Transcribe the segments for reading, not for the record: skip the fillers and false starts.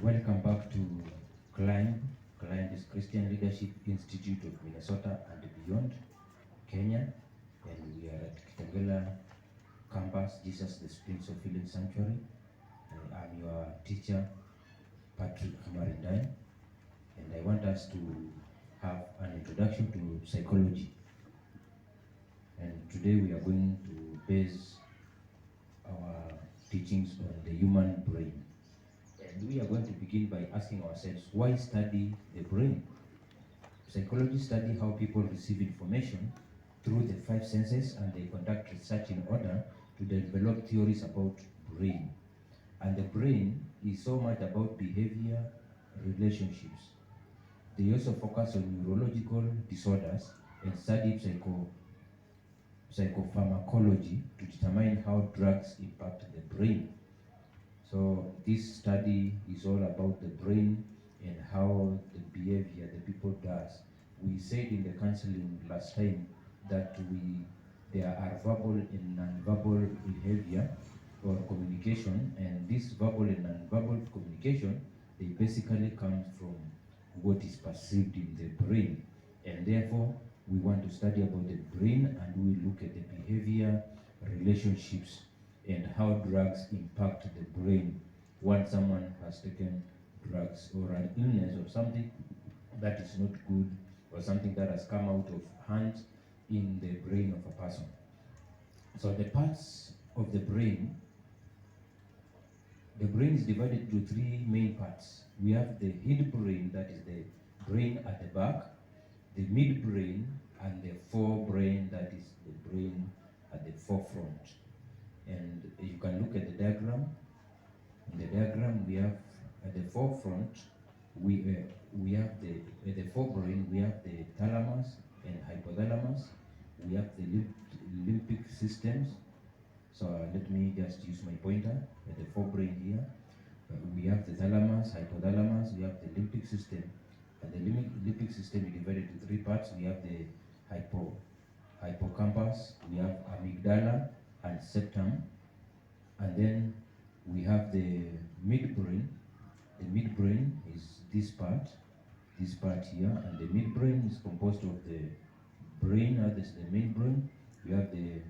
Welcome back to CLIMB. CLIMB is Christian Leadership Institute of Minnesota and beyond, Kenya. And we are at KITENGELA campus, Jesus the Prince of Healing Sanctuary. I'm your teacher, Patrick Hamarindai, and I want us to have an introduction to psychology. And today we are going to base our teachings on the human brain. And we are going to begin by asking ourselves, why study the brain? Psychologists study how people receive information through the five senses, and they conduct research in order to develop theories about brain. And the brain is so much about behavior, relationships. They also focus on neurological disorders and study psychopharmacology to determine how drugs impact the brain. So this study is all about the brain and how the behavior the people does. We said in the counseling last time that there are verbal and non-verbal behavior or communication, and this verbal and non-verbal communication, they basically come from what is perceived in the brain. And therefore, we want to study about the brain, and we look at the behavior, relationships, and how drugs impact the brain once someone has taken drugs, or an illness or something that is not good, or something that has come out of hand in the brain of a person. So the parts of the brain is divided into three main parts. We have the hindbrain, that is the brain at the back, the midbrain, and the forebrain, that is the brain at the forefront. And you can look at the diagram. In the diagram, we have at the forefront, we have at the forebrain, we have the thalamus and hypothalamus. We have the limbic systems. So let me just use my pointer at the forebrain here. We have the thalamus, hypothalamus, we have the limbic system. And the limbic system is divided into three parts. We have the hippocampus, we have amygdala and septum, and then we have the midbrain. The midbrain is this part here, and the midbrain is composed of the brain, this is the main brain. We have the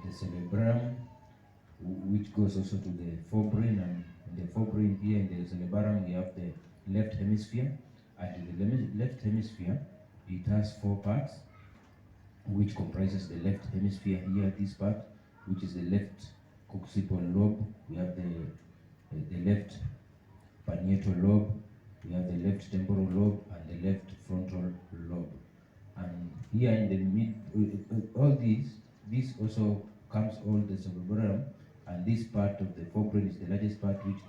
cerebellum, which goes also to the forebrain, and in the forebrain here in the cerebellum we have the left hemisphere, and in the left hemisphere it has four parts, which comprises the left hemisphere here, this part, which is the left occipital lobe. We have the left parietal lobe, we have the left temporal lobe, and the left frontal lobe. And here in the mid, all this also comes all the cerebellum, and this part of the forebrain is the largest part, which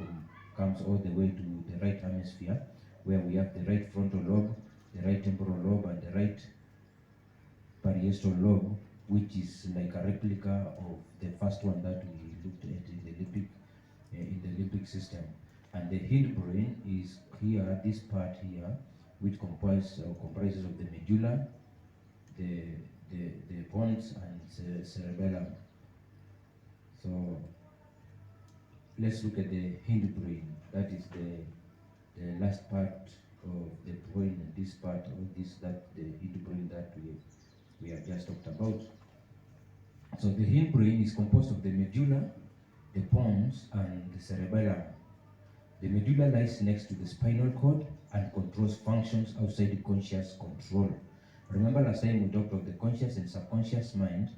comes all the way to the right hemisphere, where we have the right frontal lobe, the right temporal lobe, and the right parietal lobe, which is like a replica of the first one that we looked at in the limbic system. And the hindbrain is here, this part here, which comprises of the medulla, the pons, and cerebellum. So let's look at the hindbrain. That is the last part of the brain, and this part of the hindbrain that we have just talked about. So the hindbrain is composed of the medulla, the pons, and the cerebellum. The medulla lies next to the spinal cord and controls functions outside the conscious control. Remember last time we talked of the conscious and subconscious mind,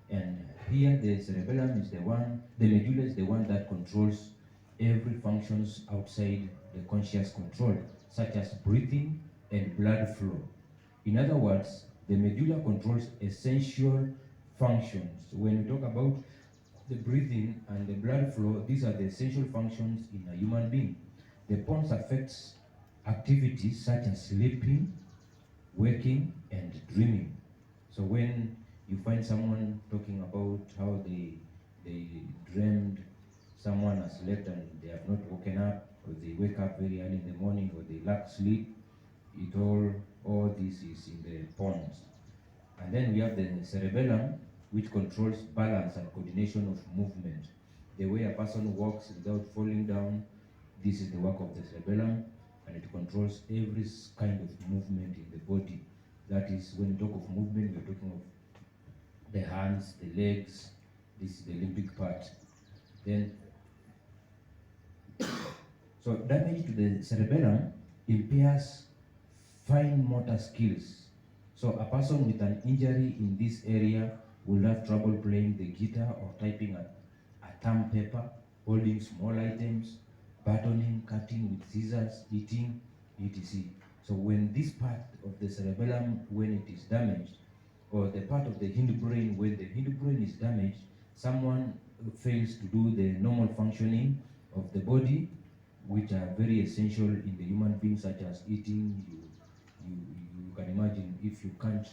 and here the cerebellum is the medulla is the one that controls every functions outside the conscious control, such as breathing and blood flow. In other words, the medulla controls essential functions. When we talk about the breathing and the blood flow, these are the essential functions in a human being. The pons affects activities such as sleeping, waking, and dreaming. So when you find someone talking about how they dreamed someone has slept and they have not woken up, or they wake up very early in the morning, or they lack sleep, all this is in the pons. And then we have the cerebellum, which controls balance and coordination of movement. The way a person walks without falling down, This is the work of the cerebellum, and it controls every kind of movement in the body. That is, when you talk of movement, we're talking of the hands, the legs. This is the limbic part. Then, so damage to the cerebellum impairs fine motor skills. So a person with an injury in this area will have trouble playing the guitar or typing a thumb paper, holding small items, buttoning, cutting with scissors, eating, etc. So when this part of the cerebellum, when it is damaged, or the part of the hindbrain, when the hindbrain is damaged, someone fails to do the normal functioning of the body, which are very essential in the human being, such as eating. You can imagine if you can't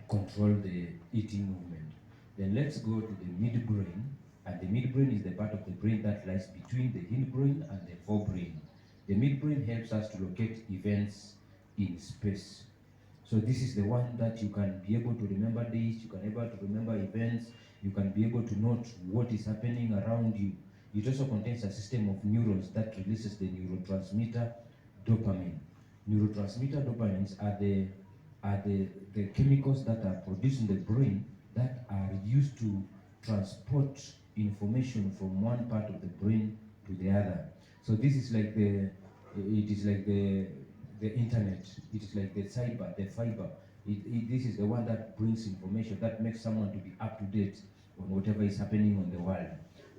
control the eating movement. Then let's go to the midbrain, and the midbrain is the part of the brain that lies between the hindbrain and the forebrain. The midbrain helps us to locate events in space. So this is the one that you can be able to remember dates, you can be able to remember events, you can be able to note what is happening around you. It also contains a system of neurons that releases the neurotransmitter dopamine. Neurotransmitter dopamines are the chemicals that are produced in the brain that are used to transport information from one part of the brain to the other. So this is like the internet. It is like the cyber, the fiber. This is the one that brings information, that makes someone to be up to date on whatever is happening on the world.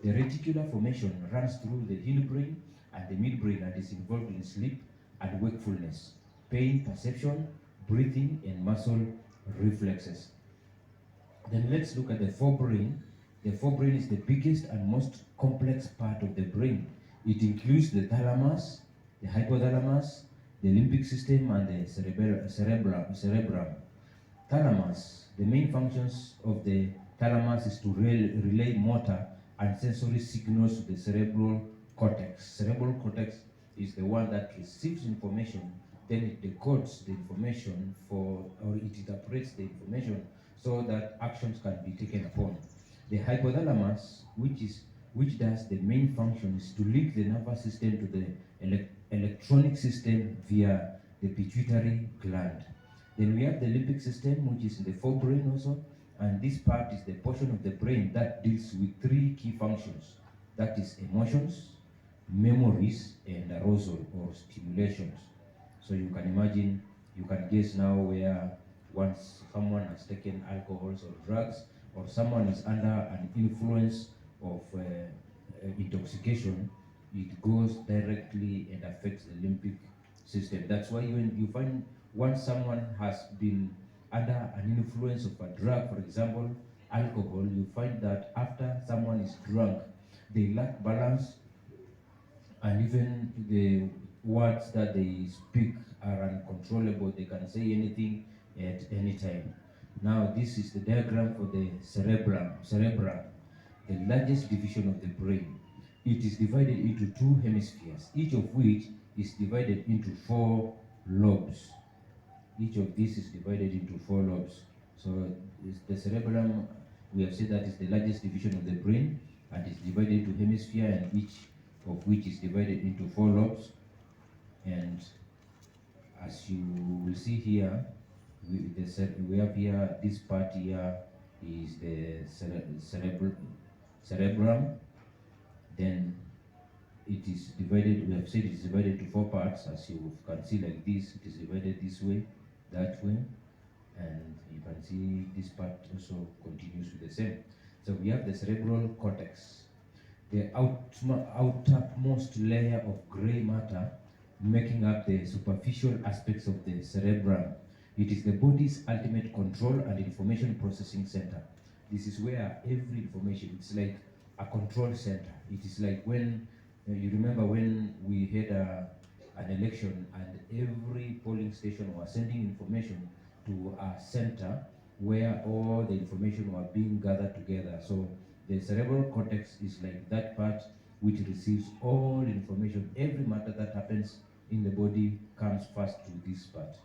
The reticular formation runs through the hindbrain and the midbrain and is involved in sleep and wakefulness, pain perception, breathing, and muscle reflexes. Then let's look at the forebrain. The forebrain is the biggest and most complex part of the brain. It includes the thalamus, the hypothalamus, the limbic system, and the cerebrum. Thalamus. The main functions of the thalamus is to relay motor and sensory signals to the cerebral cortex. Cerebral cortex is the one that receives information, then it decodes the information or it interprets the information so that actions can be taken upon. The hypothalamus, which does the main function, is to link the nervous system to the electronic system via the pituitary gland. Then we have the limbic system, which is in the forebrain also, and this part is the portion of the brain that deals with three key functions. That is emotions, memories, and arousal or stimulations. So you can imagine, you can guess now where once someone has taken alcohols or drugs, or someone is under an influence of intoxication, it goes directly and affects the limbic system. That's why when you find once someone has been under an influence of a drug, for example, alcohol, you find that after someone is drunk, they lack balance, and even the words that they speak are uncontrollable. They can say anything at any time. Now, this is the diagram for the cerebrum, the largest division of the brain. It is divided into two hemispheres, each of which is divided into 4 lobes. Each of these is divided into 4 lobes. So the cerebellum, we have said that is the largest division of the brain, and is divided into hemisphere, and each of which is divided into 4 lobes. And as you will see here, we have here, this part here is the cerebrum. Then it is divided, we have said it is divided into 4 parts. As you can see like this, it is divided this way, that way, and you can see this part also continues with the same. So we have the cerebral cortex, the outermost layer of gray matter making up the superficial aspects of the cerebrum. It is the body's ultimate control and information processing center. This is where every information, it's like a control center. It is like when, you remember when we had an election and every polling station was sending information to a center where all the information were being gathered together. So the cerebral cortex is like that part which receives all information. Every matter that happens in the body comes first to this part.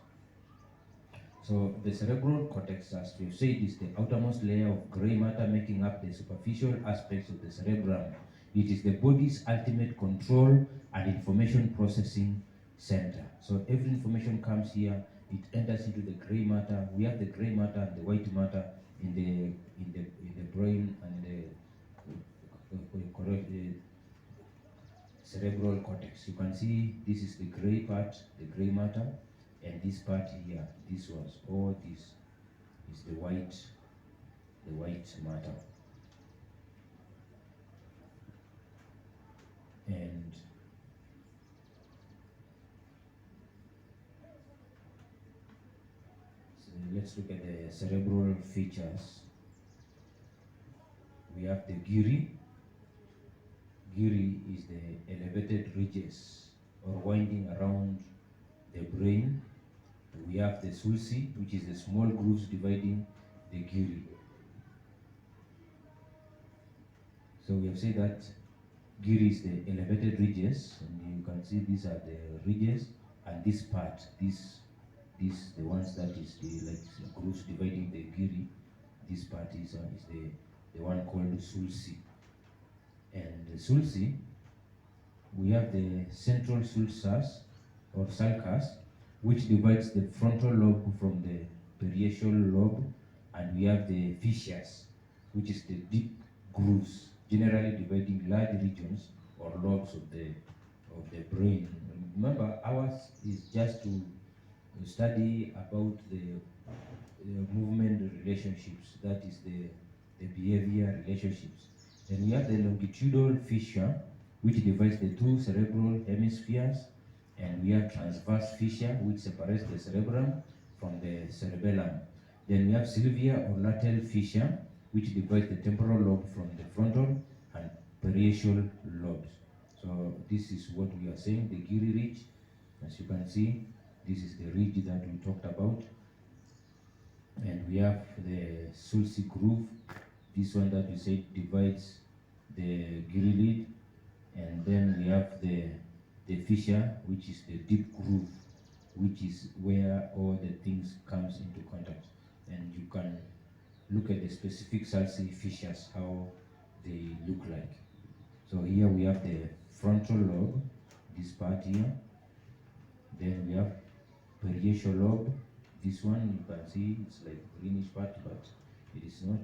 So the cerebral cortex, as we have said, is the outermost layer of gray matter making up the superficial aspects of the cerebrum. It is the body's ultimate control and information processing center. So every information comes here, it enters into the gray matter. We have the gray matter and the white matter in the brain and the cerebral cortex. You can see this is the gray part, the gray matter, and this part here, this was all this is the white matter. And so let's look at the cerebral features. We have the gyri. Gyri is the elevated ridges or winding around the brain. We have the sulci, which is the small grooves dividing the gyri. So we have said that gyri is the elevated ridges, and you can see these are the ridges, and this part, this the ones that is the like grooves dividing the gyri. This part is the one called sulci. And the sulci, we have the central sulcus or sulcus, which divides the frontal lobe from the parietal lobe, and we have the fascias, which is the deep grooves, generally dividing large regions or lobes of the brain. Remember, ours is just to study about the movement relationships, that is the behavior relationships. Then we have the longitudinal fascia, which divides the two cerebral hemispheres, and we have transverse fascia, which separates the cerebrum from the cerebellum. Then we have sylvia or lateral fascia, which divides the temporal lobe from the frontal and parietal lobes. So this is what we are saying, the gyri ridge. As you can see, this is the ridge that we talked about. And we have the sulci groove, this one that we said divides the gyri lead. And then we have the fascia, which is the deep groove, which is where all the things comes into contact. And you can look at the specific sulci fascias, how they look like. So here we have the frontal lobe, this part here. Then we have parietal lobe, this one you can see it's like greenish part, but it is not.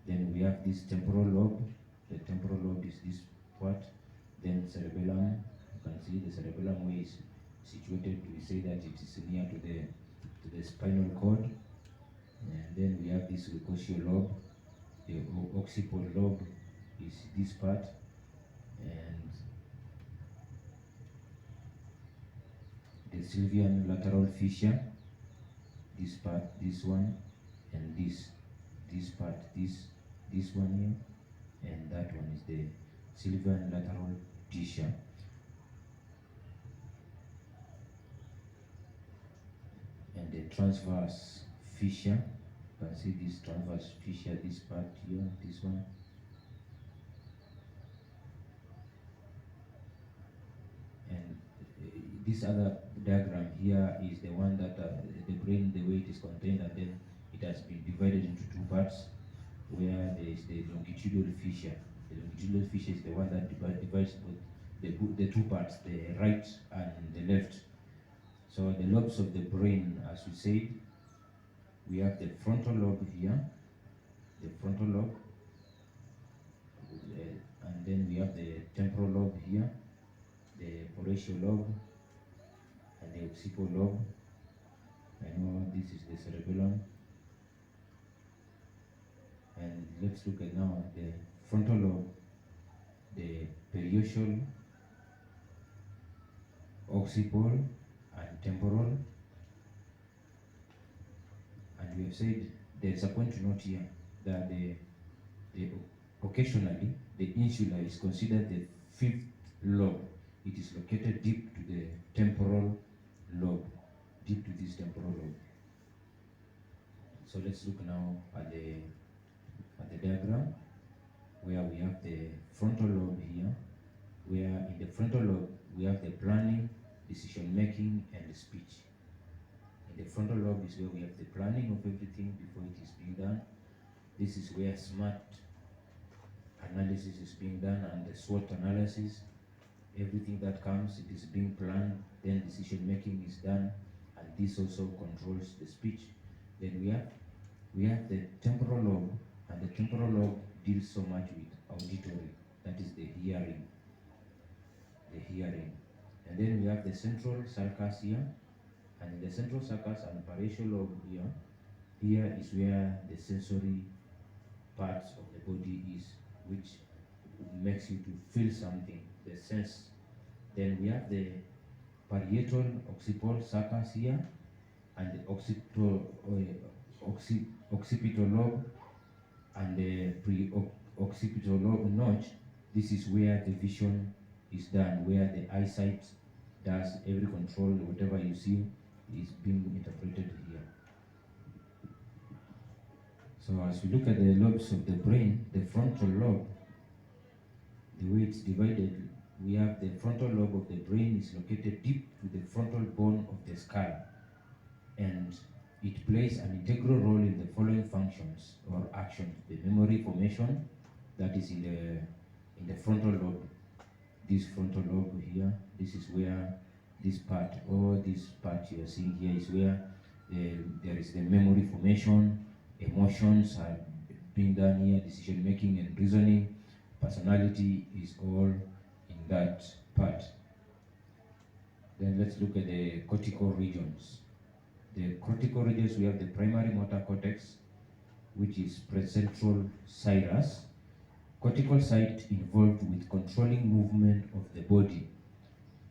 Then we have this temporal lobe. The temporal lobe is this part. Then cerebellum, you can see the cerebellum where is situated. We say that it is near to the spinal cord. And then we have this precocial lobe. The occiput lobe is this part. And the sylvian lateral fascia, this part, this one, and this part, this one here, and that one is the sylvian lateral fascia. And the transverse fascia, you can see this transverse fascia, this part here, this one. And this other diagram here is the one that the brain, the way it is contained, and then it has been divided into two parts, where there is the longitudinal fascia. The longitudinal fascia is the one that divides both the two parts, the right and the left. So the lobes of the brain, as we said, we have the frontal lobe here, the frontal lobe, and then we have the temporal lobe here, the parietal lobe, and the occiput lobe. I know this is the cerebellum. And let's look at now the frontal lobe, the parietal, occiput, and temporal. And we have said there's a point to note here that occasionally the insula is considered the fifth lobe. It is located deep to the temporal lobe, deep to this temporal lobe. So let's look now at the diagram, where we have the frontal lobe here, where in the frontal lobe we have the planning, decision making, and speech. In the frontal lobe is where we have the planning of everything before it is being done. This is where smart analysis is being done, and the SWOT analysis, everything that comes, it is being planned, then decision making is done, and this also controls the speech. Then we have the temporal lobe, and the temporal lobe deals so much with auditory, that is the hearing. And then we have the central sulcus here, and the central sulcus and parietal lobe here. Here is where the sensory parts of the body is, which makes you to feel something, the sense. Then we have the parietal occipital sulcus here, and the occipital lobe and the pre-occipital lobe notch. This is where the vision is done, where the eyesight does every control. Whatever you see is being interpreted here. So as we look at the lobes of the brain, the frontal lobe, the way it's divided, we have the frontal lobe of the brain is located deep to the frontal bone of the skull, and it plays an integral role in the following functions or actions: the memory formation, that is in the frontal lobe. This frontal lobe here, this is where this part, or this part you are seeing here, is where there is the memory formation, emotions are being done here, decision making and reasoning, personality is all in that part. Then let's look at the cortical regions. The cortical regions, we have the primary motor cortex, which is precentral gyrus. Cortical site involved with controlling movement of the body.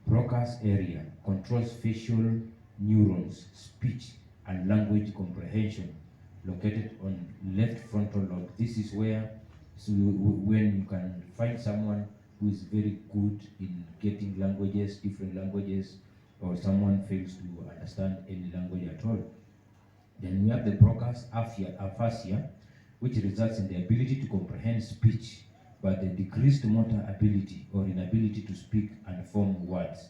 Broca's area controls facial neurons, speech and language comprehension, located on left frontal lobe. This is where, when you can find someone who is very good in getting languages, different languages, or someone fails to understand any language at all. Then we have the Broca's aphasia, which results in the ability to comprehend speech, but the decreased motor ability or inability to speak and form words.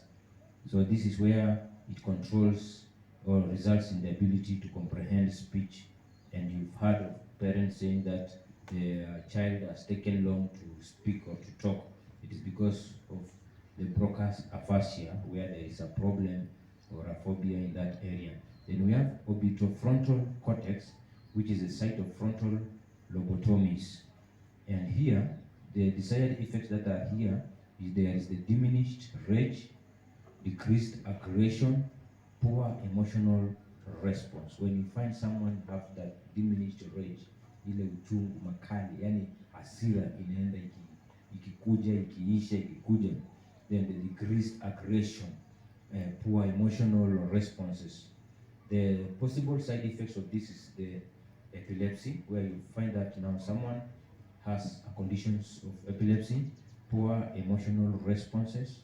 So this is where it controls or results in the ability to comprehend speech. And you've heard of parents saying that their child has taken long to speak or to talk. It is because of the Broca's aphasia, where there is a problem or a phobia in that area. Then we have orbitofrontal cortex, which is the site of frontal lobotomies. And here, the desired effects that are here is there is the diminished rage, decreased aggression, poor emotional response. When you find someone have that diminished rage, ile uchungu makali, yani hasira inaenda ikikuja, ikiisha, ikikuja, then the decreased aggression, poor emotional responses. The possible side effects of this is the epilepsy, where you find that now someone has a conditions of epilepsy, poor emotional responses,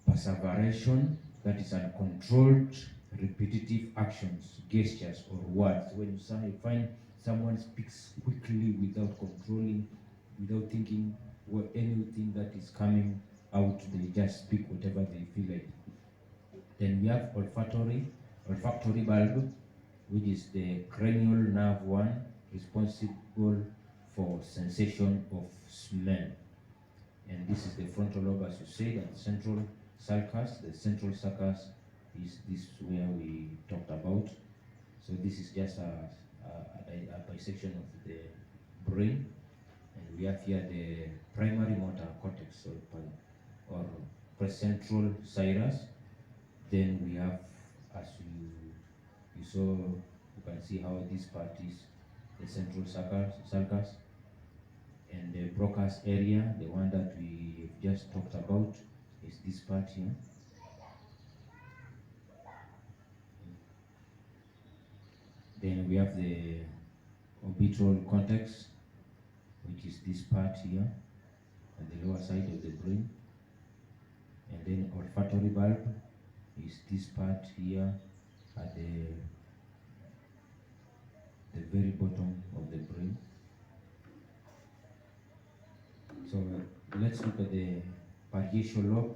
perseveration, that is uncontrolled repetitive actions, gestures or words. When you find someone speaks quickly without controlling, without thinking what anything that is coming out, they just speak whatever they feel like. Then we have olfactory bulb, which is the cranial nerve one, responsible for sensation of smell. And this is the frontal lobe, as you said, and central sulcus. The central sulcus is this where we talked about. So this is just a bisection of the brain. And we have here the primary motor cortex or precentral gyrus. Then we have, as you saw, you can see how this part is the central sulcus, and the Broca's area, the one that we just talked about, is this part here. Then we have the orbital cortex, which is this part here on the lower side of the brain. And then olfactory bulb is this part here at the very bottom of the brain. So let's look at the parietal lobe.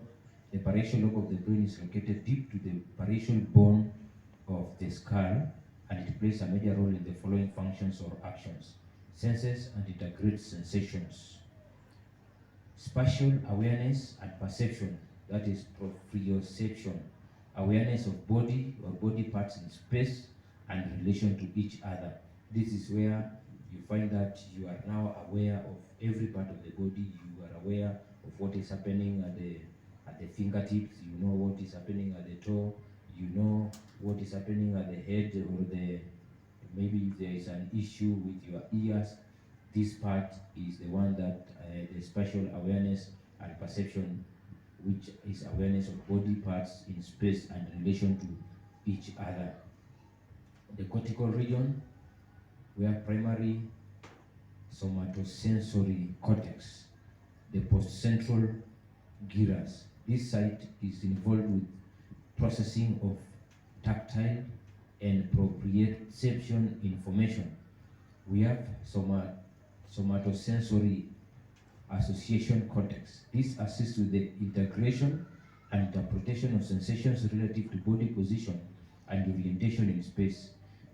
The parietal lobe of the brain is located deep to the parietal bone of the skull, and it plays a major role in the following functions or actions: senses and integrates sensations. Spatial awareness and perception, that is proprioception, awareness of body or body parts in space and relation to each other. This is where you find that you are now aware of every part of the body. You are aware of what is happening at the fingertips. You know what is happening at the toe. You know what is happening at the head, or maybe if there is an issue with your ears. This part is the one that the spatial awareness and perception, which is awareness of body parts in space and relation to each other. The cortical region, we have primary somatosensory cortex, the postcentral gyrus. This site is involved with processing of tactile and proprioception information. We have somatosensory association cortex. This assists with the integration and interpretation of sensations relative to body position and orientation in space.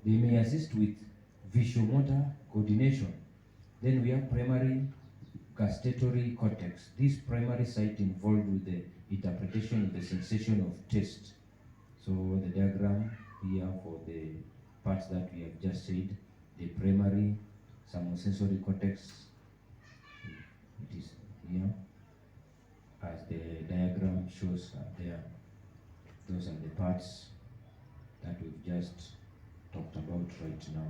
They may assist with visuomotor coordination. Then we have primary gustatory cortex. This primary site involved with the interpretation of the sensation of taste. So the diagram here for the parts that we have just said, the primary somatosensory cortex, it is here, as the diagram shows there. Those are the parts that we've just talked about right now.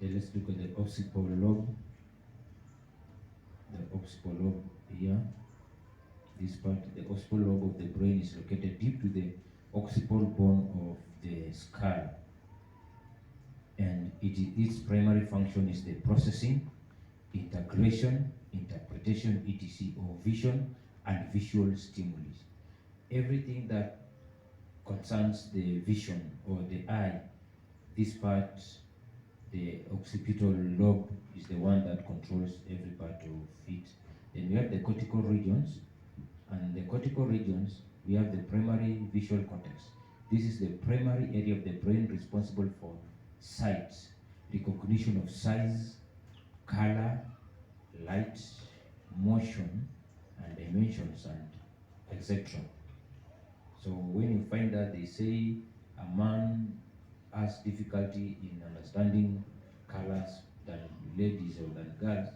Then let's look at the occipital lobe. The occipital lobe here. This part, the occipital lobe of the brain, is located deep to the occipital bone of the skull, and its primary function is the processing, integration, interpretation, etc., of vision and visual stimuli. Everything that concerns the vision or the eye, this part, the occipital lobe, is the one that controls every part of it. Then we have the cortical regions, and the cortical regions, we have the primary visual cortex. This is the primary area of the brain responsible for sight, recognition of size, color, light, motion, and dimensions, and etc. So when you find that they say a man has difficulty in understanding colors than ladies or than girls,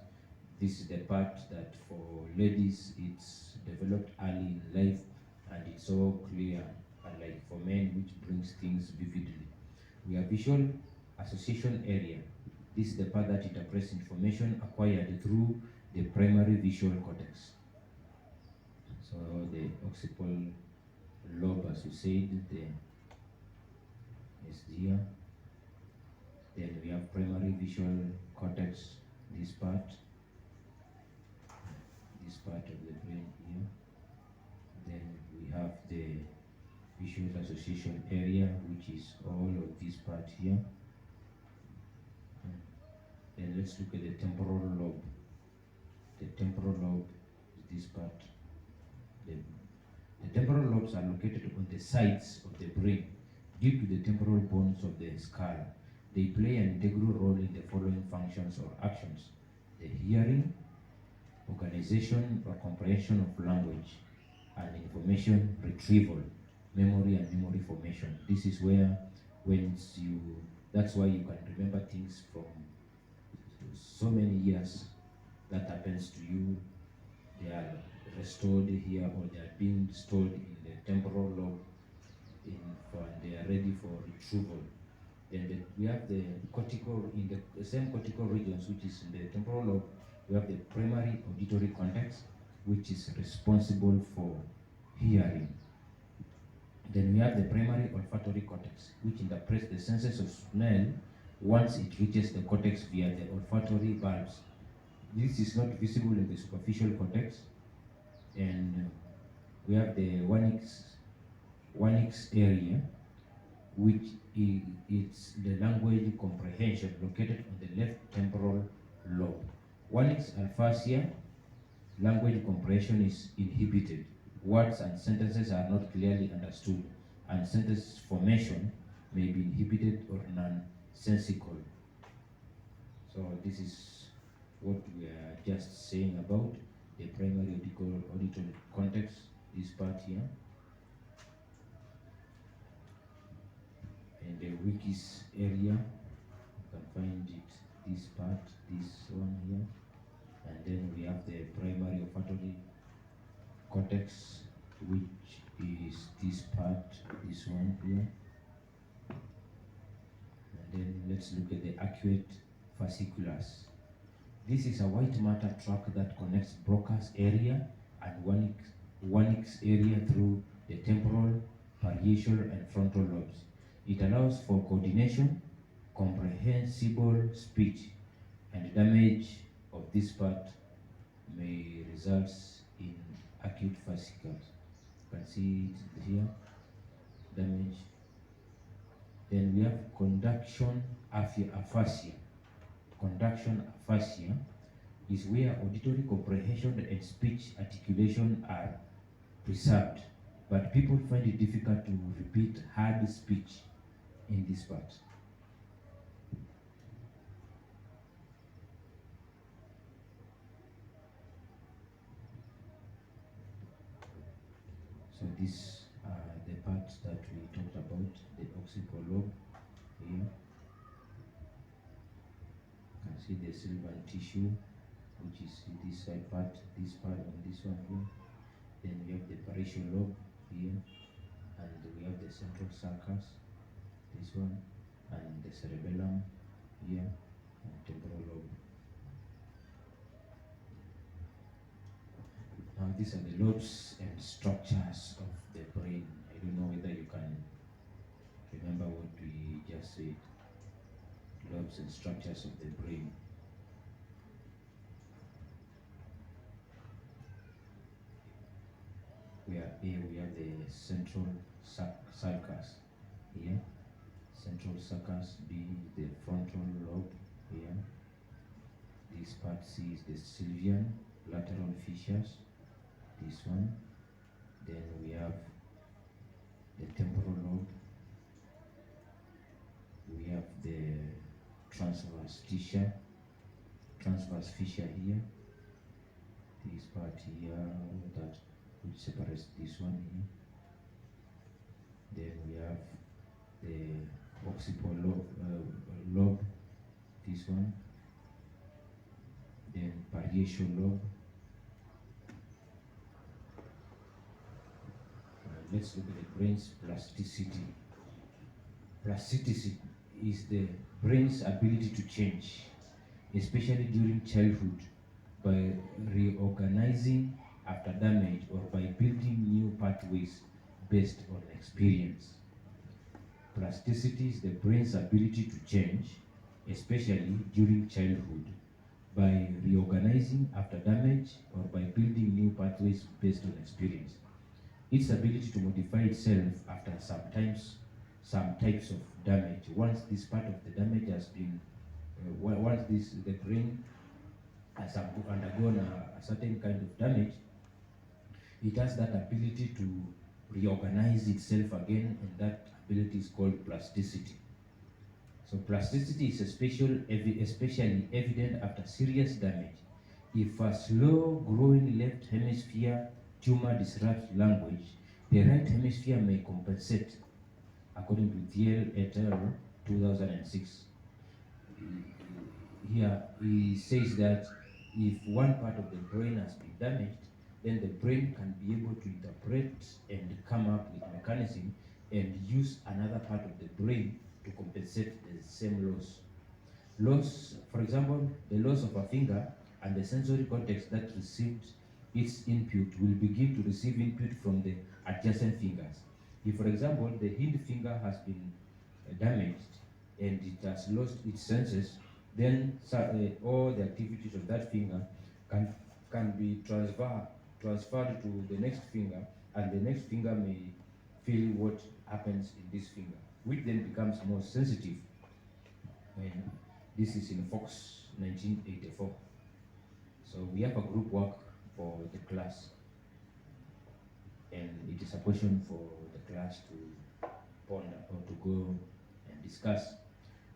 this is the part that for ladies it's developed early in life and it's so clear, unlike for men, which brings things vividly. We have visual association area. This is the part that interprets information acquired through the primary visual cortex. So the occipital lobe, as we said, is here. Then we have primary visual cortex, this part of the brain here. Then we have the visual association area, which is all of this part here. Then let's look at the temporal lobe. The temporal lobe is this part. The temporal lobes are located on the sides of the brain, deep to the temporal bones of the skull. They play an integral role in the following functions or actions: the hearing, organization or comprehension of language, and information retrieval, memory and memory formation. This is where, that's why you can remember things from so many years that happens to you. They are restored here, or they are being stored in the temporal lobe, and they are ready for retrieval. Then we have the cortical, in the same cortical regions, which is in the temporal lobe. We have the primary auditory cortex, which is responsible for hearing. Then we have the primary olfactory cortex, which interprets the senses of smell once it reaches the cortex via the olfactory bulbs. This is not visible in the superficial cortex. And we have the Wernicke's area, which is the language comprehension, located on the left temporal lobe. Wernicke's aphasia, language comprehension is inhibited. Words and sentences are not clearly understood, and sentence formation may be inhibited or nonsensical. So this is what we are just saying about the primary auditory context, this part here. And the wikis area, you can find it, this part, this one here. And then we have the primary olfactory cortex, which is this part, this one here. And then let's look at the arcuate fasciculus. This is a white matter tract that connects Broca's area and Wernicke's area through the temporal, parietal, and frontal lobes. It allows for coordination, comprehensible speech, and damage of this part may result in acute fasciculus. You can see it here, damage. Then we have conduction aphasia. Conduction aphasia is where auditory comprehension and speech articulation are preserved, but people find it difficult to repeat hard speech in this part. So these are the parts that we talked about, the occipital lobe here. You can see the sylvan tissue, which is this side part, this part, and this one here. Then we have the parietal lobe here, and we have the central sulcus, this one, and the cerebellum here, and temporal lobe. Now these are the lobes and structures of the brain. I don't know whether you can remember what we just said. Lobes and structures of the brain. Where here we have the central sulcus here. Central sulcus, B the frontal lobe here. This part C is the sylvian lateral fissures. This one. Then we have the temporal lobe. We have the transverse fissure here. This part here, that which separates this one here. Then we have the occipital lobe, this one. Then parietal lobe. Let's look at the brain's plasticity. Plasticity is the brain's ability to change, especially during childhood, by reorganizing after damage or by building new pathways based on experience. Plasticity is the brain's ability to change, especially during childhood, by reorganizing after damage or by building new pathways based on experience. Its ability to modify itself after some types of damage. Once this part of the damage has been, the brain has undergone a certain kind of damage, it has that ability to reorganize itself again, and that ability is called plasticity. So plasticity is especially evident after serious damage. If a slow-growing left hemisphere tumor disrupts language, the right hemisphere may compensate, according to Thiel et al. 2006. Here he says that if one part of the brain has been damaged, then the brain can be able to interpret and come up with mechanism and use another part of the brain to compensate the same loss. Loss, for example, the loss of a finger and the sensory cortex that received its input will begin to receive input from the adjacent fingers. If, for example, the hind finger has been damaged and it has lost its senses, then all the activities of that finger can be transferred to the next finger, and the next finger may feel what happens in this finger, which then becomes more sensitive. And this is in Fox 1984. So we have a group work for the class, and it is a question for the class to ponder or to go discuss.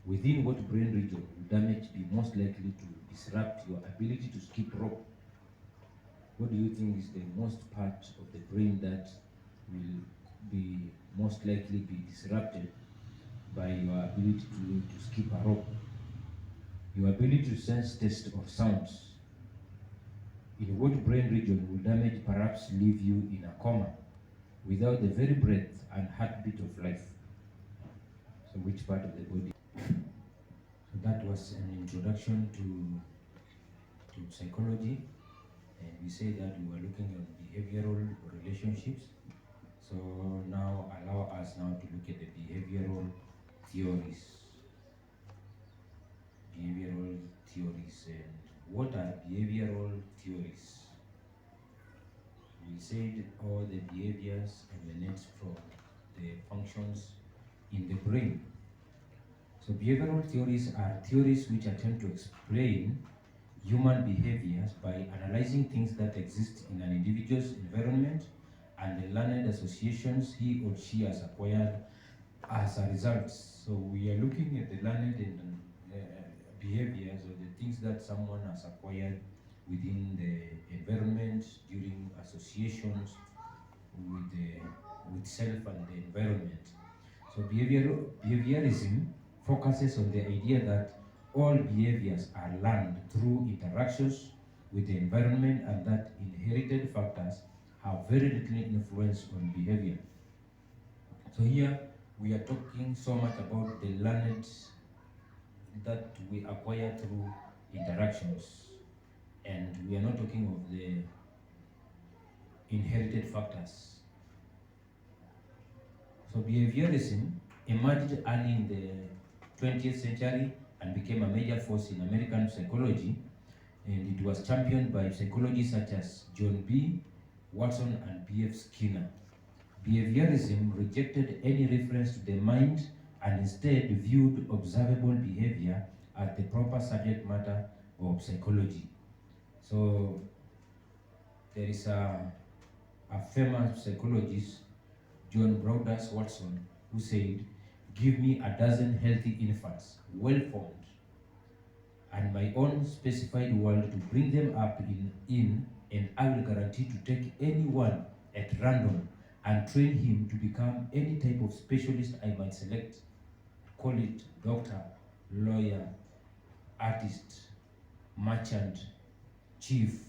Within what brain region will damage be most likely to disrupt your ability to skip rope? What do you think is the most part of the brain that will be most likely be disrupted by your ability to skip a rope? Your ability to sense taste of sounds. In what brain region will damage perhaps leave you in a coma without the very breath and heartbeat of life? So which part of the body? So that was an introduction to psychology, and we say that we were looking at behavioral relationships. So now allow us now to look at the behavioral theories. Behavioral theories. And what are behavioral theories? We said all the behaviors emanate from the functions in the brain. So behavioral theories are theories which attempt to explain human behaviors by analyzing things that exist in an individual's environment and the learned associations he or she has acquired as a result. So we are looking at the learned and behaviors or the things that someone has acquired within the environment during associations with self and the environment. So behaviorism focuses on the idea that all behaviors are learned through interactions with the environment and that inherited factors have very little influence on behavior. So here we are talking so much about the learned that we acquire through interactions, and we are not talking of the inherited factors. So behaviorism emerged early in the 20th century and became a major force in American psychology, and it was championed by psychologists such as John B. Watson and B.F. Skinner. Behaviorism rejected any reference to the mind and instead viewed observable behavior as the proper subject matter of psychology. So there is a famous psychologist, John Broadus Watson, who said, "Give me a dozen healthy infants, well-formed, and my own specified world to bring them up in, and I will guarantee to take anyone at random and train him to become any type of specialist I might select. Call it doctor, lawyer, artist, merchant, chief."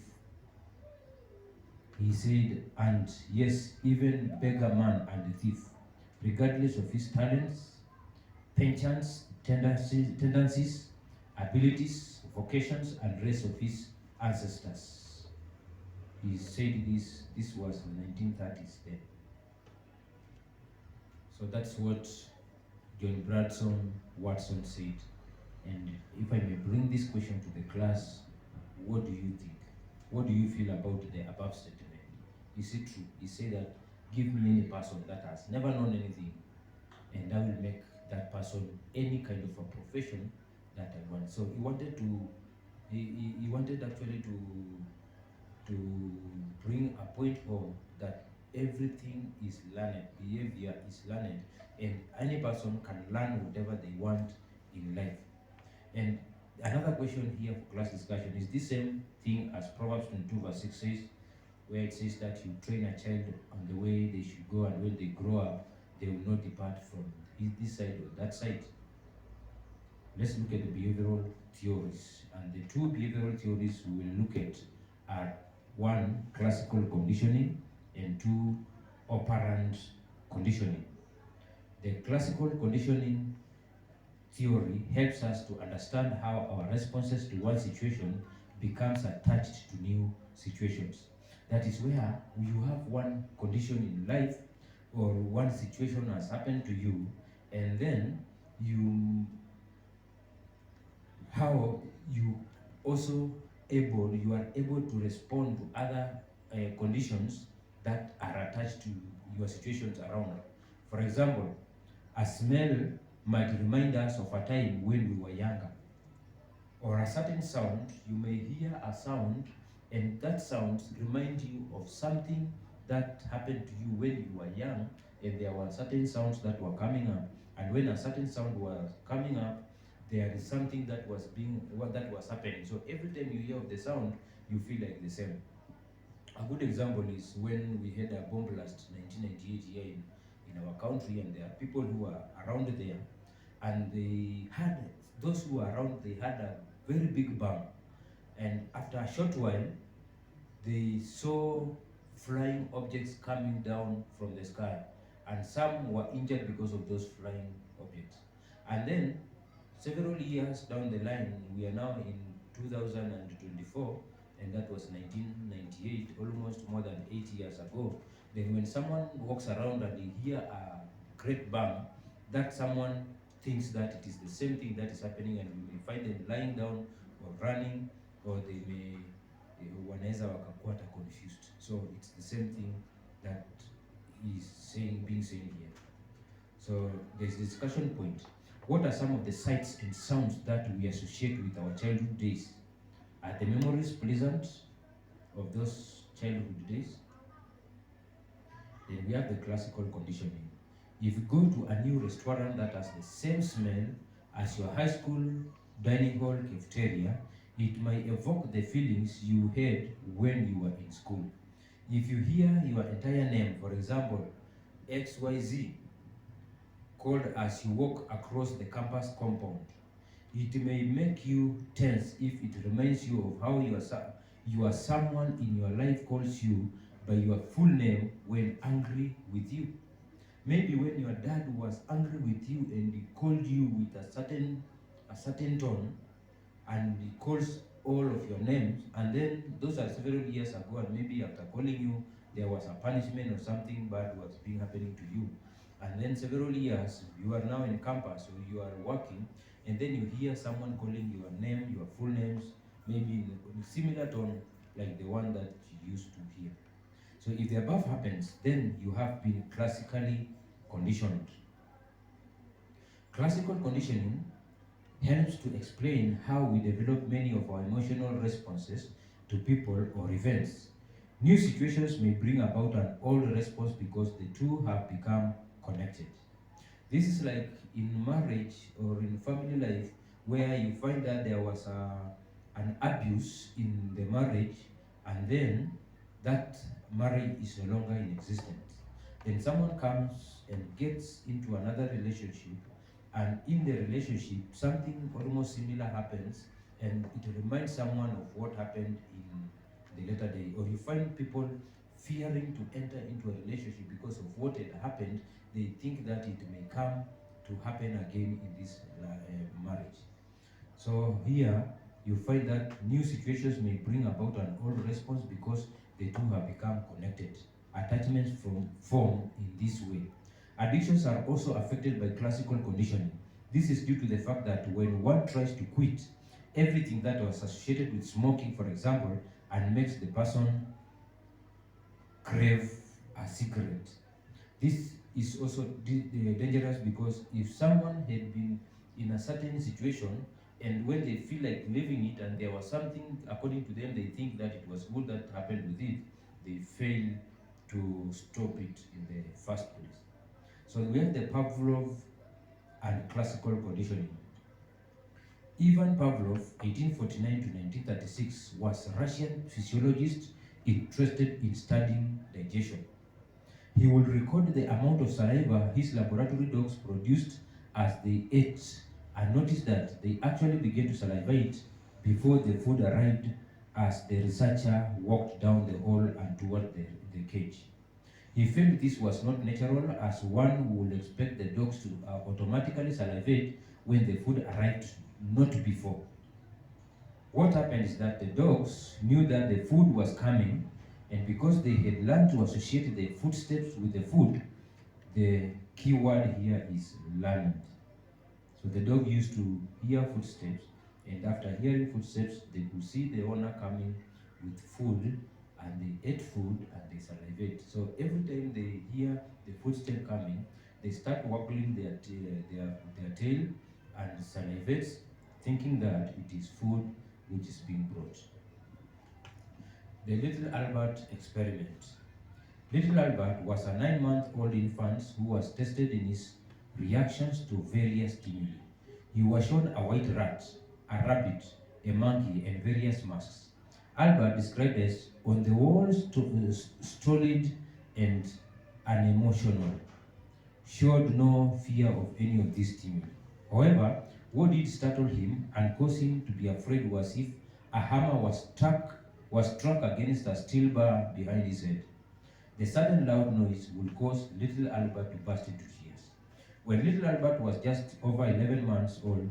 He said, "And yes, even beggar man and thief, regardless of his talents, penchants, tendencies, abilities, vocations, and race of his ancestors." He said this was in the 1930s then. So that's what John Bradson Watson said. And if I may bring this question to the class, what do you think? What do you feel about the above statement? Is it true? He said that, "Give me any person that has never known anything, and I will make that person any kind of a profession that I want." So he wanted to, he wanted actually to bring a point home that everything is learned, behavior is learned, and any person can learn whatever they want in life. And another question here for class discussion is this same thing as Proverbs 22 verse 6 says, where it says that you train a child on the way they should go, and when they grow up, they will not depart from this side or that side. Let's look at the behavioral theories. And the two behavioral theories we will look at are, one, classical conditioning, and two, operant conditioning. The classical conditioning theory helps us to understand how our responses to one situation becomes attached to new situations. That is where you have one condition in life or one situation has happened to you, and then you are able to respond to other conditions that are attached to your situations around. For example, a smell might remind us of a time when we were younger, or a certain sound. You may hear a sound, and that sound reminds you of something that happened to you when you were young, and there were certain sounds that were coming up, and when a certain sound was coming up, there is something that was happening. So every time you hear of the sound, you feel like the same. A good example is when we had a bomb blast 1998 here in our country, and there are people who are around there, and those who were around, they had a very big bang, and after a short while, they saw flying objects coming down from the sky, and some were injured because of those flying objects. And then, several years down the line, we are now in 2024, and that was 1998, almost more than 8 years ago. Then when someone walks around and they hear a great bang, that someone thinks that it is the same thing that is happening, and we may find them lying down or running, or they may wanaweza wakakuwa confused. So it's the same thing that is being said here. So there's a discussion point. What are some of the sights and sounds that we associate with our childhood days? Are the memories pleasant of those childhood days? Then we have the classical conditioning. If you go to a new restaurant that has the same smell as your high school dining hall cafeteria, it might evoke the feelings you had when you were in school. If you hear your entire name, for example, XYZ, called as you walk across the campus compound, it may make you tense if it reminds you of how someone in your life calls you by your full name when angry with you. Maybe when your dad was angry with you and he called you with a certain tone, and he calls all of your names, and then those are several years ago, and maybe after calling you, there was a punishment or something bad was happening to you. And then several years, you are now in campus, or you are working, and then you hear someone calling your name, your full names, maybe in a similar tone like the one that you used to hear. So if the above happens, then you have been classically conditioned. Classical conditioning helps to explain how we develop many of our emotional responses to people or events. New situations may bring about an old response because the two have become connected. This is like in marriage or in family life, where you find that there was an abuse in the marriage, and then that marriage is no longer in existence. Then someone comes and gets into another relationship, and in the relationship, something almost similar happens, and it reminds someone of what happened in the later day. Or you find people fearing to enter into a relationship because of what had happened. They think that it may come to happen again in this marriage. So here, you find that new situations may bring about an old response because the two have become connected. Attachments form in this way. Addictions are also affected by classical conditioning. This is due to the fact that when one tries to quit everything that was associated with smoking, for example, and makes the person crave a cigarette. This is also dangerous, because if someone had been in a certain situation, and when they feel like leaving it and there was something, according to them, they think that it was good that happened with it, they fail to stop it in the first place. So we have the Pavlov and classical conditioning. Ivan Pavlov, 1849 to 1936, was a Russian physiologist interested in studying digestion. He would record the amount of saliva his laboratory dogs produced as they ate, and noticed that they actually began to salivate before the food arrived, as the researcher walked down the hall and toward the cage. He felt this was not natural, as one would expect the dogs to automatically salivate when the food arrived, not before. What happened is that the dogs knew that the food was coming, and because they had learned to associate the footsteps with the food, the key word here is learned. So the dog used to hear footsteps, and after hearing footsteps, they could see the owner coming with food, and they ate food and they salivate. So every time they hear the footstep coming, they start waggling their tail and salivates, thinking that it is food which is being brought. The Little Albert experiment. Little Albert was a 9-month-old infant who was tested in his reactions to various stimuli. He was shown a white rat, a rabbit, a monkey, and various masks. Albert described as on the whole stolid and unemotional, showed no fear of any of these stimuli. However, what did startle him and cause him to be afraid was if a hammer was struck against a steel bar behind his head. The sudden loud noise would cause little Albert to burst into tears. When little Albert was just over 11 months old,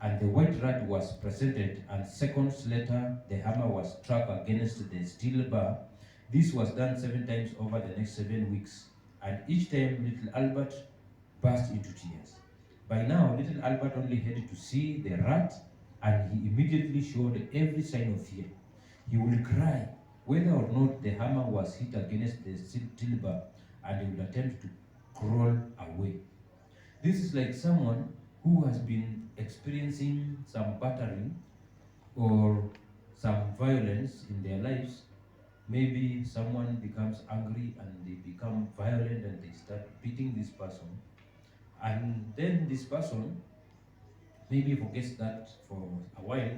and the white rat was presented, and seconds later the hammer was struck against the steel bar. This was done 7 times over the next 7 weeks, and each time little Albert burst into tears. By now, little Albert only had to see the rat, and he immediately showed every sign of fear. He would cry whether or not the hammer was hit against the steel bar, and he would attempt to crawl away. This is like someone who has been experiencing some battering or some violence in their lives. Maybe someone becomes angry and they become violent and they start beating this person. And then this person maybe forgets that for a while.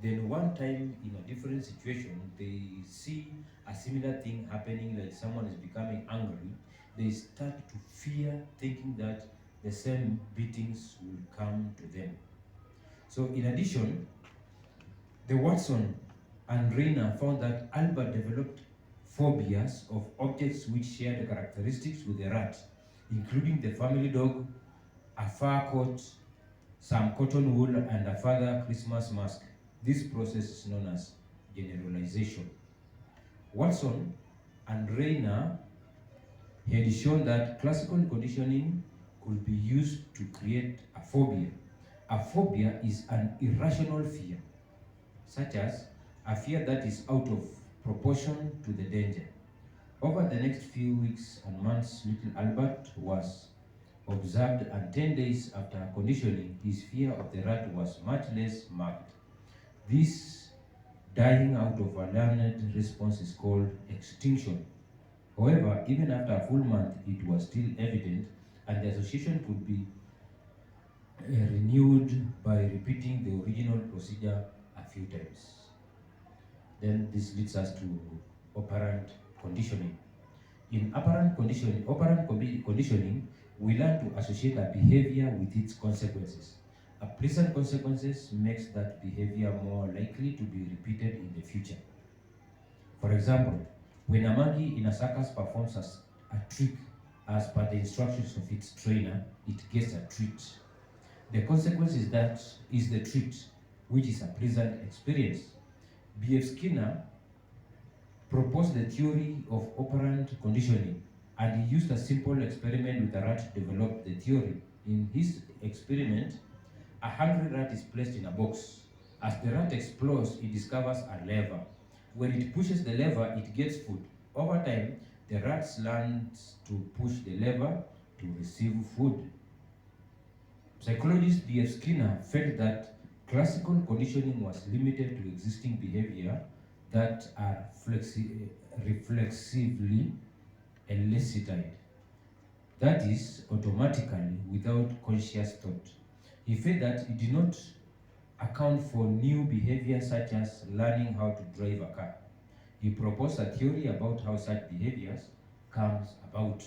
Then one time in a different situation, they see a similar thing happening, like someone is becoming angry. They start to fear, thinking that the same beatings will come to them. So in addition, the Watson and Rayner found that Albert developed phobias of objects which shared characteristics with the rat, including the family dog, a fur coat, some cotton wool, and a Father Christmas mask. This process is known as generalization. Watson and Rayner had shown that classical conditioning could be used to create a phobia. A phobia is an irrational fear, such as a fear that is out of proportion to the danger. Over the next few weeks and months, little Albert was observed, and 10 days after conditioning, his fear of the rat was much less marked. This dying out of a learned response is called extinction. However, even after a full month, it was still evident, and the association could be renewed by repeating the original procedure a few times. Then this leads us to operant conditioning. In operant conditioning, we learn to associate a behavior with its consequences. A pleasant consequences makes that behavior more likely to be repeated in the future. For example, when a monkey in a circus performs a trick as per the instructions of its trainer, it gets a treat. The consequence is the treat, which is a pleasant experience. B.F. Skinner proposed the theory of operant conditioning, and he used a simple experiment with a rat to develop the theory. In his experiment, a hungry rat is placed in a box. As the rat explores, it discovers a lever. When it pushes the lever, it gets food. Over time, the rat learns to push the lever to receive food. Psychologist B.F. Skinner felt that classical conditioning was limited to existing behavior that are reflexively elicited, that is, automatically without conscious thought. He felt that it did not account for new behavior such as learning how to drive a car. He proposed a theory about how such behaviors comes about.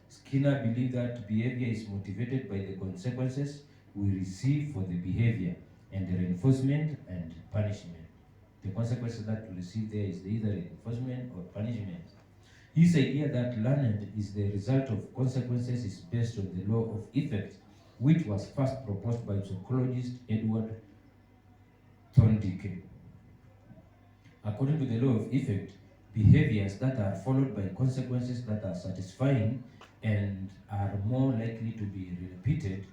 Skinner believed that behavior is motivated by the consequences we receive for the behavior, and the reinforcement and punishment. The consequences that we receive there is either reinforcement or punishment. His idea that learning is the result of consequences is based on the law of effect, which was first proposed by psychologist Edward Thorndike. According to the law of effect, behaviors that are followed by consequences that are satisfying and are more likely to be repeated.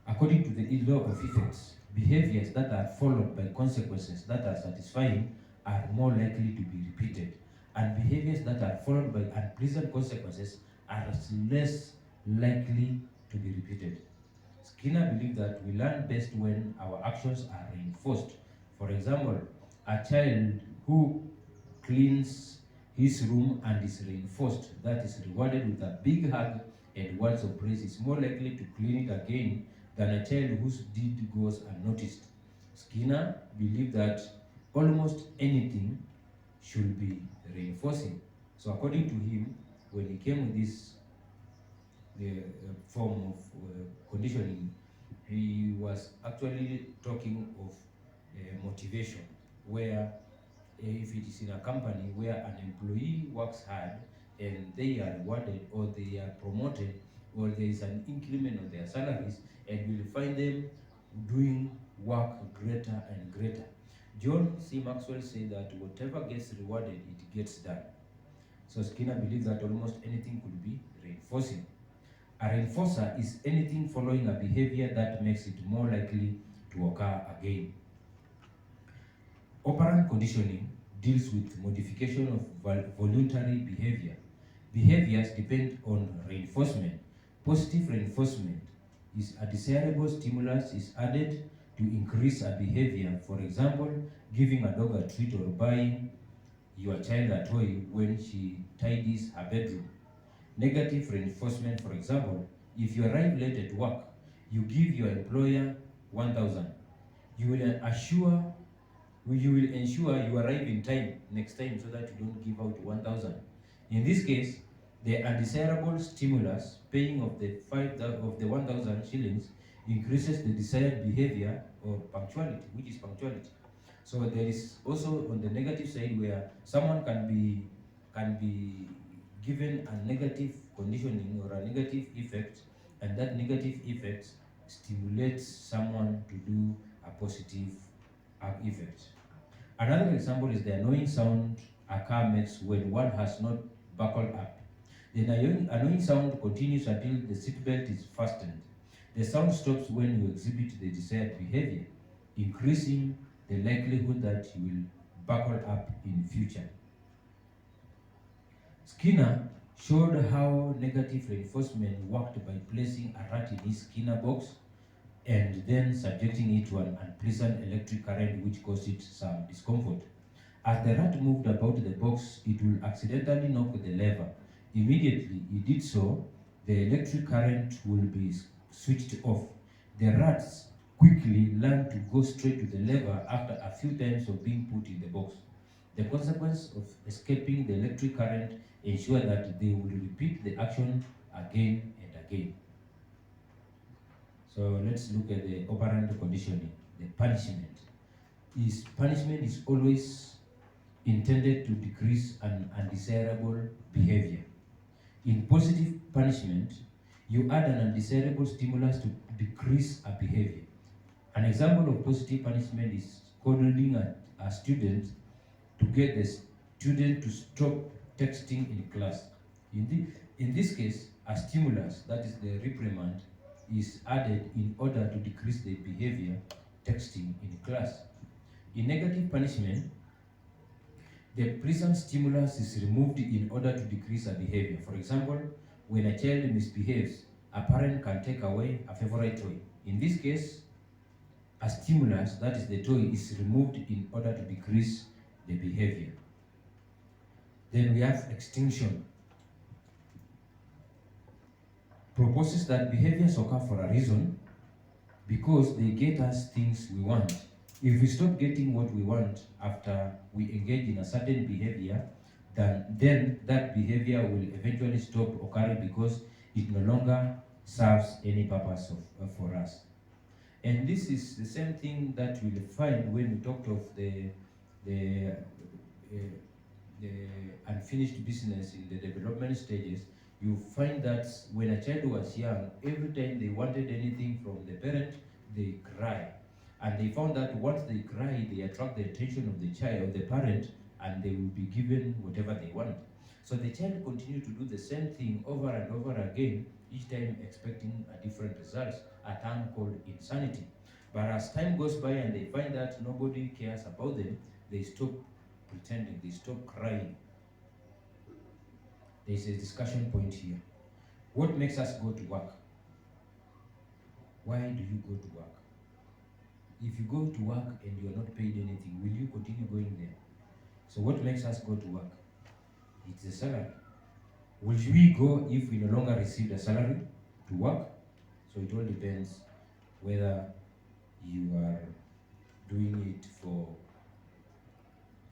According to the law of effects, behaviors that are followed by consequences that are satisfying are more likely to be repeated, and behaviors that are followed by unpleasant consequences are less likely to be repeated. Skinner believed that we learn best when our actions are reinforced. For example, a child who cleans his room and is reinforced, that is rewarded with a big hug and words of praise is more likely to clean it again than a child whose deed goes unnoticed. Skinner believed that almost anything should be reinforcing. So according to him, when he came with this form of conditioning, he was actually talking of motivation, where if it is in a company where an employee works hard and they are rewarded or they are promoted or there is an increment on their salaries, and you will find them doing work greater and greater. John C. Maxwell said that whatever gets rewarded, it gets done. So Skinner believes that almost anything could be reinforcing. A reinforcer is anything following a behavior that makes it more likely to occur again. Operant conditioning deals with modification of voluntary behavior. Behaviors depend on reinforcement. Positive reinforcement is a desirable stimulus is added to increase a behavior. For example, giving a dog a treat or buying your child a toy when she tidies her bedroom. Negative reinforcement, for example, if you arrive late at work, you give your employer 1,000. You will ensure you arrive in time next time so that you don't give out 1,000. In this case, the undesirable stimulus, paying of the 1,000 shillings, increases the desired behavior or punctuality, which is punctuality. So there is also on the negative side where someone can be given a negative conditioning or a negative effect, and that negative effect stimulates someone to do a positive effect. Another example is the annoying sound a car makes when one has not buckled up. The annoying sound continues until the seatbelt is fastened. The sound stops when you exhibit the desired behavior, increasing the likelihood that you will buckle up in future. Skinner showed how negative reinforcement worked by placing a rat in his Skinner box and then subjecting it to an unpleasant electric current which caused it some discomfort. As the rat moved about the box, it would accidentally knock the lever. Immediately it did so, the electric current will be switched off. The rats quickly learned to go straight to the lever after a few times of being put in the box. The consequence of escaping the electric current ensure that they will repeat the action again and again. So let's look at the operant conditioning, the punishment. Punishment is always intended to decrease an undesirable behavior. In positive punishment, you add an undesirable stimulus to decrease a behavior. An example of positive punishment is coddling a student to get the student to stop texting in class. In this case, a stimulus, that is the reprimand, is added in order to decrease the behavior texting in class. In negative punishment, the present stimulus is removed in order to decrease a behavior. For example, when a child misbehaves, a parent can take away a favorite toy. In this case, a stimulus, that is the toy, is removed in order to decrease the behavior. Then we have extinction. Proposes that behaviors occur for a reason because they get us things we want. If we stop getting what we want after we engage in a certain behavior, then that behavior will eventually stop occurring because it no longer serves any purpose for us. And this is the same thing that we'll find when we talked of the unfinished business in the development stages. You find that when a child was young, every time they wanted anything from the parent, they cry. And they found that once they cry, they attract the attention of the child, the parent, and they will be given whatever they want. So the child continued to do the same thing over and over again, each time expecting a different result, a term called insanity. But as time goes by and they find that nobody cares about them, they stop pretending, they stop crying. There's a discussion point here. What makes us go to work? Why do you go to work? If you go to work and you're not paid anything, will you continue going there? So what makes us go to work? It's the salary. Will we go if we no longer received a salary to work? So it all depends whether you are doing it for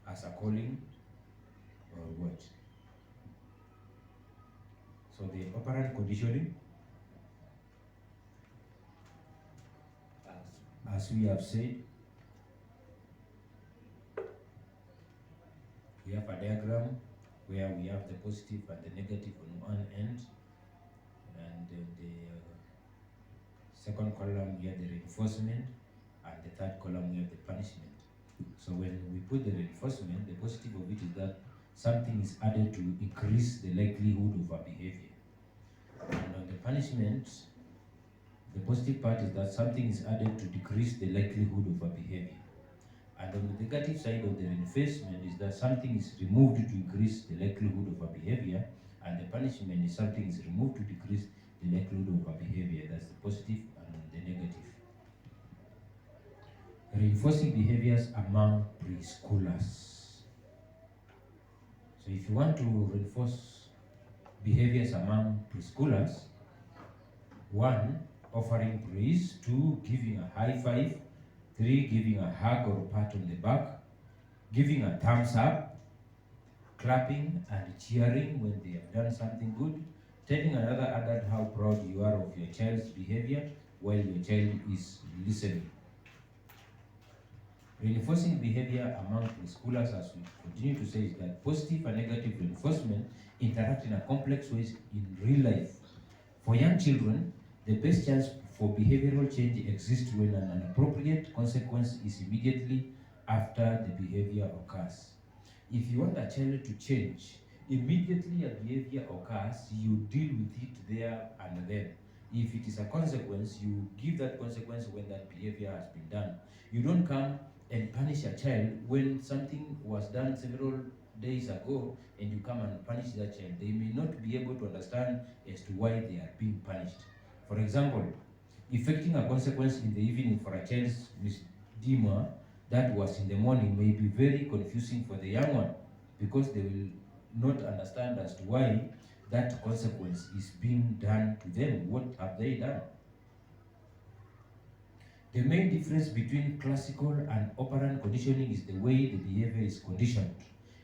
as a calling or what. So the operant conditioning, as we have said, we have a diagram where we have the positive and the negative on one end, and then the second column we have the reinforcement, and the third column we have the punishment. So when we put the reinforcement, the positive of it is that something is added to increase the likelihood of a behavior. And on the punishment, the positive part is that something is added to decrease the likelihood of a behavior. And on the negative side of the reinforcement is that something is removed to increase the likelihood of a behavior, and the punishment is something is removed to decrease the likelihood of a behavior. That's the positive and the negative. Reinforcing behaviors among preschoolers. So if you want to reinforce behaviors among preschoolers, 1, offering praise, 2, giving a high five, 3, giving a hug or pat on the back, giving a thumbs up, clapping and cheering when they have done something good, telling another adult how proud you are of your child's behavior while your child is listening. Reinforcing behavior among preschoolers, as we continue to say, is that positive and negative reinforcement interact in a complex ways in real life. For young children, the best chance for behavioral change exists when an appropriate consequence is immediately after the behavior occurs. If you want a child to change, immediately a behavior occurs, you deal with it there and then. If it is a consequence, you give that consequence when that behavior has been done. You don't come and punish a child when something was done several days ago and you come and punish that child. They may not be able to understand as to why they are being punished. For example, effecting a consequence in the evening for a child's misdemeanor that was in the morning may be very confusing for the young one, because they will not understand as to why that consequence is being done to them. What have they done? The main difference between classical and operant conditioning is the way the behavior is conditioned.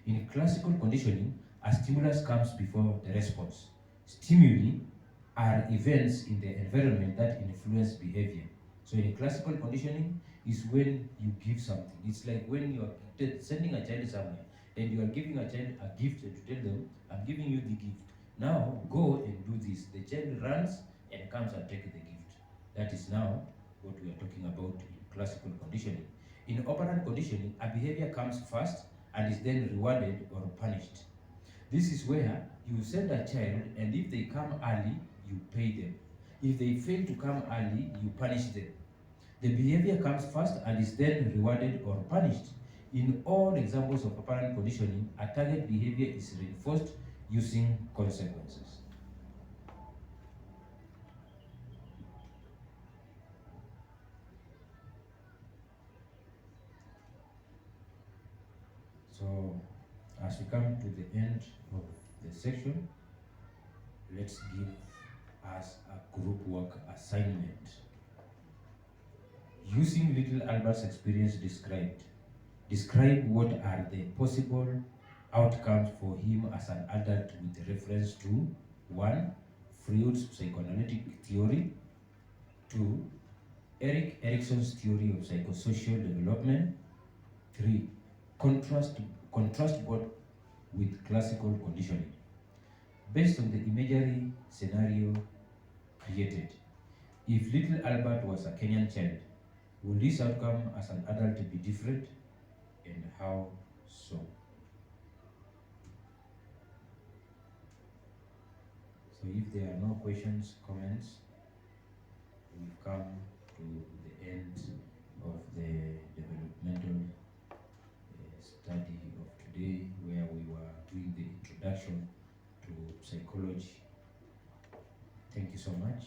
In classical conditioning, a stimulus comes before the response. Stimuli are events in the environment that influence behavior. So in classical conditioning is when you give something. It's like when you are sending a child somewhere and you are giving a child a gift to tell them, I'm giving you the gift. Now go and do this. The child runs and comes and takes the gift. That is now what we are talking about in classical conditioning. In operant conditioning, a behavior comes first and is then rewarded or punished. This is where you send a child, and if they come early, you pay them. If they fail to come early, you punish them. The behavior comes first and is then rewarded or punished. In all examples of operant conditioning, a target behavior is reinforced using consequences. So, as we come to the end of the section, let's give us a group work assignment. Using little Albert's experience described, describe what are the possible outcomes for him as an adult with reference to 1. Freud's psychoanalytic theory, 2. Erik Erikson's theory of psychosocial development, 3. Contrast both with classical conditioning. Based on the imagery scenario created, if little Albert was a Kenyan child, would this outcome as an adult be different, and how so? So if there are no questions, comments, we've come to the end of the developmental study of today, where we were doing the introduction to psychology. Thank you so much.